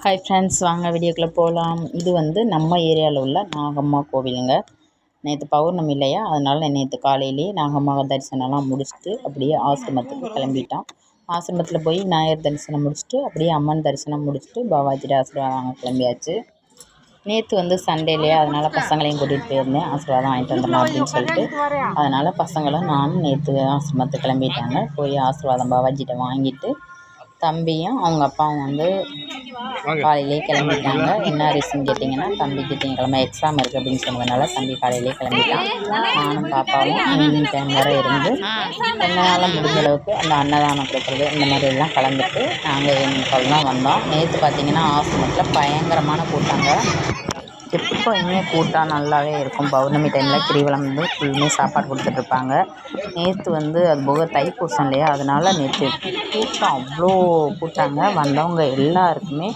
Hi friends, வாங்க வீடியோக்குள்ளே போகலாம். இது வந்து நம்ம ஏரியாவில் உள்ள நாகம்மா கோவிலுங்க. நேற்று பௌர்ணமி இல்லையா, அதனால் நேற்று காலையிலேயே நாகம்மா தரிசனம்லாம் முடிச்சுட்டு அப்படியே ஆசிரமத்துக்கு கிளம்பிட்டோம். ஆசிரமத்தில் போய் நாயர் தரிசனம் முடிச்சுட்டு அப்படியே அம்மன் தரிசனம் முடிச்சுட்டு பாபாஜியோட ஆசீர்வாதம் கிளம்பியாச்சு. நேற்று வந்து சண்டே இல்லையா, அதனால் பசங்களையும் கூட்டிகிட்டு போயிருந்தேன். ஆசீர்வாதம் வாங்கிட்டு வந்துடலாம் அப்படின்னு சொல்லிட்டு, அதனால் பசங்களும் நானும் நேற்று ஆசிரமத்துக்கு கிளம்பிட்டாங்க. போய் ஆசீர்வாதம் பாபாஜிகிட்ட வாங்கிட்டு தம்பியும் அவங்க அப்பாவும் வந்து காலையிலே கிளம்பிட்டாங்க. என்ன ரீசன் கேட்டிங்கன்னா, தம்பிக்கு திங்கக்கிழமை எக்ஸாம் இருக்குது அப்படின்னு சொன்னதுனால தம்பி காலையிலே கிளம்பிட்டான். நானும் பாப்பாவும் ஈவினிங் டைம் வரை இருந்து என்னால் முடிஞ்ச அளவுக்கு அந்த அன்னதானம் கொடுக்குறது இந்த மாதிரிலாம் கலந்துட்டு நாங்கள் எங்கள் தான் வந்தோம். நேற்று பார்த்திங்கன்னா ஆசிரமத்தில் பயங்கரமான கூட்டாங்க. எப்போயுமே கூட்டம் நல்லாவே இருக்கும். பௌர்ணமி டைமில் கிரிவலம் வந்து ஃபுல்லுமே சாப்பாடு கொடுத்துட்ருப்பாங்க. நேற்று வந்து அது போக தைப்பூசம் இல்லையா, அதனால் நேற்று கூட்டம் அவ்வளோ கூட்டாங்க. வந்தவங்க எல்லாருக்குமே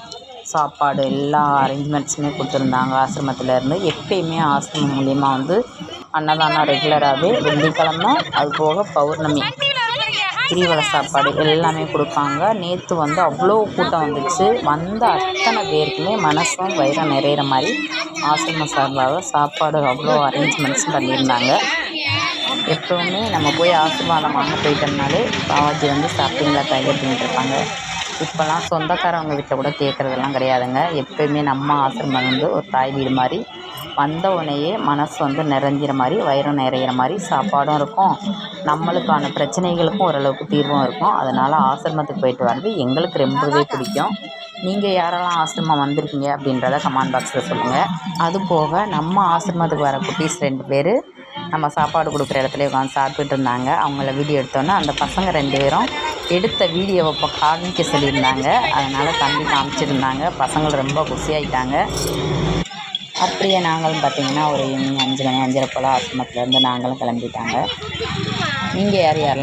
சாப்பாடு எல்லா அரேஞ்ச்மெண்ட்ஸுமே கொடுத்துருந்தாங்க. ஆசிரமத்திலேருந்து எப்பயுமே ஆசிரமம் மூலிமா வந்து அன்னதானம் ரெகுலராகவே வெள்ளிக்கிழமை, அது போக பௌர்ணமி கிரிவல சாப்பாடு எல்லாமே கொடுப்பாங்க. நேற்று வந்து அவ்வளோ கூட்டம் வந்துச்சு. வந்த அத்தனை பேருக்குமே மனசும் வயிறும் நிறையிற மாதிரி ஆசிரம சார்பாக சாப்பாடு அவ்வளோ அரேஞ்ச்மெண்ட்ஸும் பண்ணியிருந்தாங்க. எப்போவுமே நம்ம போய் ஆசீர்வாதம் வாங்க போயிட்டோம்னாலே பாபாஜி வந்து சாப்பிட்டீங்களா கையில் பண்ணிட்டுருப்பாங்க. இப்போல்லாம் சொந்தக்காரவங்க வீட்டில் கூட கேட்குறதெல்லாம் கிடையாதுங்க. எப்போயுமே நம்ம ஆசிரமம் வந்து ஒரு தாய் வீடு மாதிரி. வந்த உடனேயே மனசு வந்து நிறைஞ்சிற மாதிரி, வயிறும் நிறையிற மாதிரி சாப்பாடும் இருக்கும். நம்மளுக்கான பிரச்சனைகளுக்கும் ஓரளவுக்கு தீர்வும் இருக்கும். அதனால் ஆசிரமத்துக்கு போயிட்டு வந்து எங்களுக்கு ரொம்பவே பிடிக்கும். நீங்கள் யாரெல்லாம் ஆசிரமம் வந்திருக்கீங்க அப்படின்றத கமெண்ட் பாக்ஸில் சொல்லுங்கள். அது போக நம்ம ஆசிரமத்துக்கு வர குட்டீஸ் 2 பேர் நம்ம சாப்பாடு கொடுக்குற இடத்துல உட்காந்து சாப்பிட்டுட்டு இருந்தாங்க. அவங்கள வீடியோ எடுத்தோன்னே அந்த பசங்க 2 பேரும் எடுத்த வீடியோவை இப்போ காமிக்க சொல்லியிருந்தாங்க. அதனால் தம்பி காமிச்சிருந்தாங்க. பசங்கள் ரொம்ப குஷியாகிட்டாங்க. அப்படியே நாங்களும் பார்த்திங்கன்னா ஒரு ஈவினிங் 5 மணி 5:30 போல் ஆசிரமத்துலேருந்து நாங்களும் கிளம்பிட்டாங்க. நீங்கள் யாரெல்லாம்